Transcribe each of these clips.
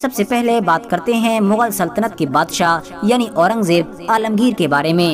سب سے پہلے بات کرتے ہیں مغل سلطنت کے بادشاہ یعنی اورنگزیب عالمگیر کے بارے میں۔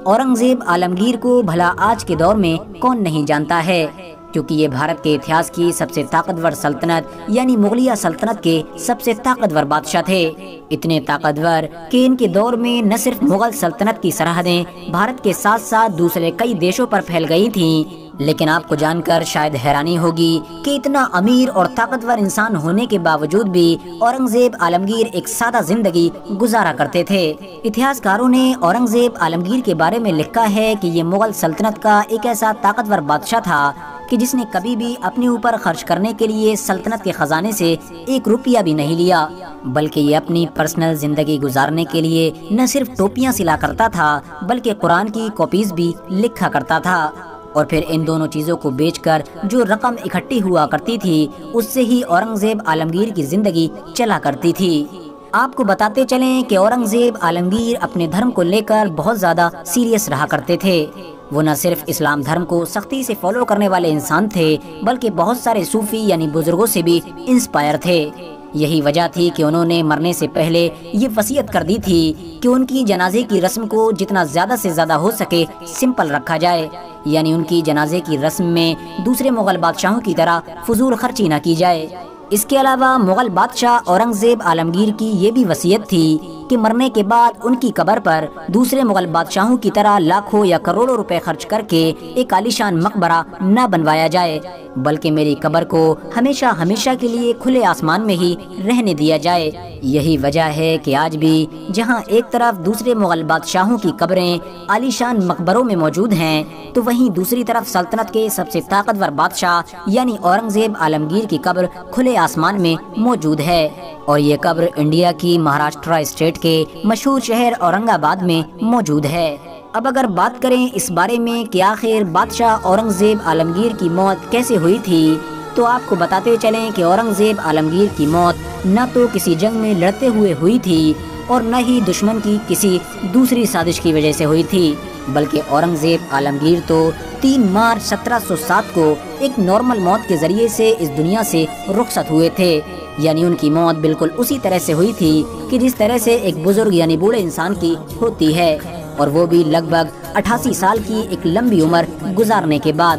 اورنگزیب عالمگیر کو بھلا آج کے دور میں کون نہیں جانتا ہے، کیونکہ یہ بھارت کے اتہاس کی سب سے طاقتور سلطنت یعنی مغلیہ سلطنت کے سب سے طاقتور بادشاہ تھے۔ اتنے طاقتور کہ ان کے دور میں نہ صرف مغل سلطنت کی سرحدیں بھارت کے ساتھ ساتھ دوسرے کئی دیشوں پر پھیل گئی تھیں۔ لیکن آپ کو جان کر شاید حیرانی ہوگی کہ اتنا امیر اور طاقتور انسان ہونے کے باوجود بھی اورنگزیب عالمگیر ایک سادہ زندگی گزارا کرتے تھے۔ اتہاس کاروں نے اورنگزیب عالمگیر کے بارے میں لکھا ہے کہ یہ مغل سلطنت کا ایک ایسا طاقتور بادشاہ تھا کہ جس نے کبھی بھی اپنے اوپر خرچ کرنے کے لیے سلطنت کے خزانے سے 1 روپیہ بھی نہیں لیا، بلکہ یہ اپنی پرسنل زندگی گزارنے کے لیے نہ صرف ٹوپیاں سلا کرتا تھا بلکہ قرآن کی کاپیز بھی لکھا کرتا تھا، اور پھر ان دونوں چیزوں کو بیچ کر جو رقم اکٹھی ہوا کرتی تھی اس سے ہی اورنگزیب عالمگیر کی زندگی چلا کرتی تھی۔ آپ کو بتاتے چلیں کہ اورنگزیب عالمگیر اپنے دھرم کو لے کر بہت زیادہ سیریس رہا کرتے تھے۔ وہ نہ صرف اسلام دھرم کو سختی سے فالو کرنے والے انسان تھے بلکہ بہت سارے صوفی یعنی بزرگوں سے بھی انسپائر تھے۔ یہی وجہ تھی کہ انہوں نے مرنے سے پہلے یہ وصیت کر دی تھی کہ ان کی جنازے کی رسم کو جتنا زیادہ سے زیادہ ہو سکے سمپل رکھا جائے، یعنی ان کی جنازے کی رسم میں دوسرے مغل بادشاہوں کی طرح فضول خرچی نہ کی جائے۔ اس کے علاوہ مغل بادشاہ اورنگزیب عالمگیر کی یہ بھی وصیت تھی کہ مرنے کے بعد ان کی قبر پر دوسرے مغل بادشاہوں کی طرح لاکھوں یا کروڑوں روپے خرچ کر کے ایک عالیشان مقبرہ نہ بنوایا جائے، بلکہ میری قبر کو ہمیشہ ہمیشہ کے لیے کھلے آسمان میں ہی رہنے دیا جائے۔ یہی وجہ ہے کہ آج بھی جہاں ایک طرف دوسرے مغل بادشاہوں کی قبریں عالیشان مقبروں میں موجود ہیں تو وہیں دوسری طرف سلطنت کے سب سے طاقتور بادشاہ یعنی اورنگزیب عالمگیر کی قبر کھلے آسمان میں موجود ہے، اور یہ قبر انڈیا کی مہاراشٹرا اسٹیٹ کے مشہور شہر اورنگ آباد میں موجود ہے۔ اب اگر بات کریں اس بارے میں کہ آخر بادشاہ اورنگزیب عالمگیر کی موت کیسے ہوئی تھی، تو آپ کو بتاتے چلیں کہ اورنگزیب عالمگیر کی موت نہ تو کسی جنگ میں لڑتے ہوئے ہوئی تھی اور نہ ہی دشمن کی کسی دوسری سازش کی وجہ سے ہوئی تھی، بلکہ اورنگزیب عالمگیر تو 3 مارچ 1707 کو ایک نارمل موت کے ذریعے سے اس دنیا سے رخصت ہوئے تھے، یعنی ان کی موت بالکل اسی طرح سے ہوئی تھی کہ جس طرح سے ایک بزرگ یعنی بوڑھے انسان کی ہوتی ہے، اور وہ بھی لگ بھگ 88 سال کی ایک لمبی عمر گزارنے کے بعد۔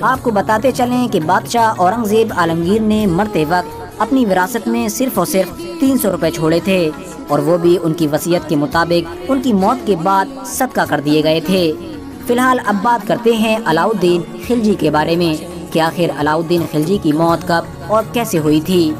آپ کو بتاتے چلیں کہ بادشاہ اورنگزیب عالمگیر نے مرتے وقت اپنی وراثت میں صرف اور صرف 300 روپے چھوڑے تھے، اور وہ بھی ان کی وصیت کے مطابق ان کی موت کے بعد صدقہ کر دیے گئے تھے۔ فی الحال اب بات کرتے ہیں علاؤالدین خلجی کے بارے میں کہ آخر علاؤالدین خلجی کی موت کب اور کیسے ہوئی تھی۔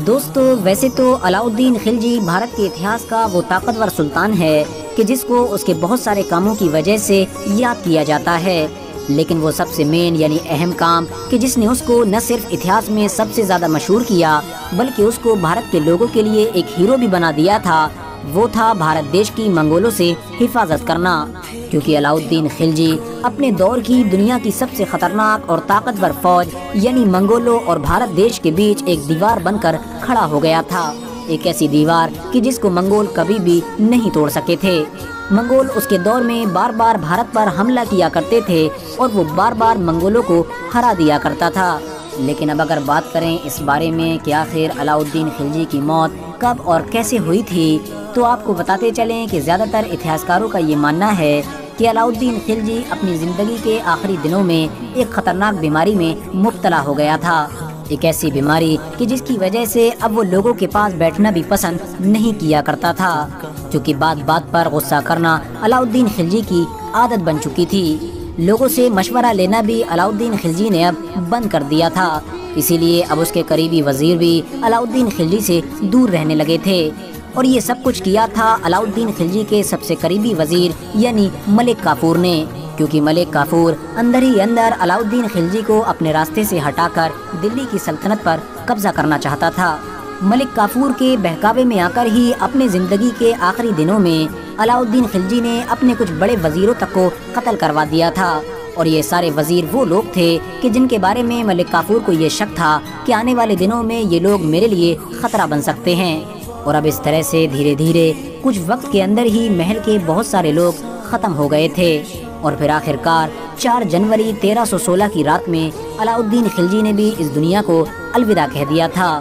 دوستو، ویسے تو علاؤالدین خلجی بھارت کے اتہاس کا وہ طاقتور سلطان ہے کہ جس کو اس کے بہت سارے کاموں کی وجہ سے یاد کیا جاتا ہے، لیکن وہ سب سے مین یعنی اہم کام کہ جس نے اس کو نہ صرف اتہاس میں سب سے زیادہ مشہور کیا بلکہ اس کو بھارت کے لوگوں کے لیے ایک ہیرو بھی بنا دیا تھا، وہ تھا بھارت دیش کی منگولوں سے حفاظت کرنا، کیونکہ علاؤالدین خلجی اپنے دور کی دنیا کی سب سے خطرناک اور طاقتور فوج یعنی منگولوں اور بھارت دیش کے بیچ ایک دیوار بن کر کھڑا ہو گیا تھا، ایک ایسی دیوار کہ جس کو منگول کبھی بھی نہیں توڑ سکے تھے۔ منگول اس کے دور میں بار بار بھارت پر حملہ کیا کرتے تھے اور وہ بار بار منگولوں کو ہرا دیا کرتا تھا۔ لیکن اب اگر بات کریں اس بارے میں کہ آخر علاؤالدین خلجی کی موت کب اور کیسے ہوئی تھی، تو آپ کو بتاتے چلیں کہ زیادہ تر اتہاسکاروں کا یہ ماننا ہے کہ علاؤالدین خلجی اپنی زندگی کے آخری دنوں میں ایک خطرناک بیماری میں مبتلا ہو گیا تھا، ایک ایسی بیماری کہ جس کی وجہ سے اب وہ لوگوں کے پاس بیٹھنا بھی پسند نہیں کیا کرتا تھا، کیونکہ بات بات پر غصہ کرنا علاؤالدین خلجی کی عادت بن چکی تھی۔ لوگوں سے مشورہ لینا بھی علاؤالدین خلجی نے اب بند کر دیا تھا، اسی لیے اب اس کے قریبی وزیر بھی علاؤالدین خلجی سے دور رہنے لگے تھے، اور یہ سب کچھ کیا تھا علاؤالدین خلجی کے سب سے قریبی وزیر یعنی ملک کافور نے، کیونکہ ملک کافور اندر ہی اندر علاؤالدین خلجی کو اپنے راستے سے ہٹا کر دلی کی سلطنت پر قبضہ کرنا چاہتا تھا۔ ملک کافور کے بہکاوے میں آ کر ہی اپنے زندگی کے آخری دنوں میں علاؤالدین خلجی نے اپنے کچھ بڑے وزیروں تک کو قتل کروا دیا تھا، اور یہ سارے وزیر وہ لوگ تھے کہ جن کے بارے میں ملک کافور کو یہ شک تھا کہ آنے والے دنوں میں یہ لوگ میرے لیے خطرہ بن سکتے ہیں، اور اب اس طرح سے دھیرے دھیرے کچھ وقت کے اندر ہی محل کے بہت سارے لوگ ختم ہو گئے تھے، اور پھر آخرکار 4 جنوری 1316 کی رات میں علاؤالدین خلجی نے بھی اس دنیا کو الوداع کہہ دیا تھا۔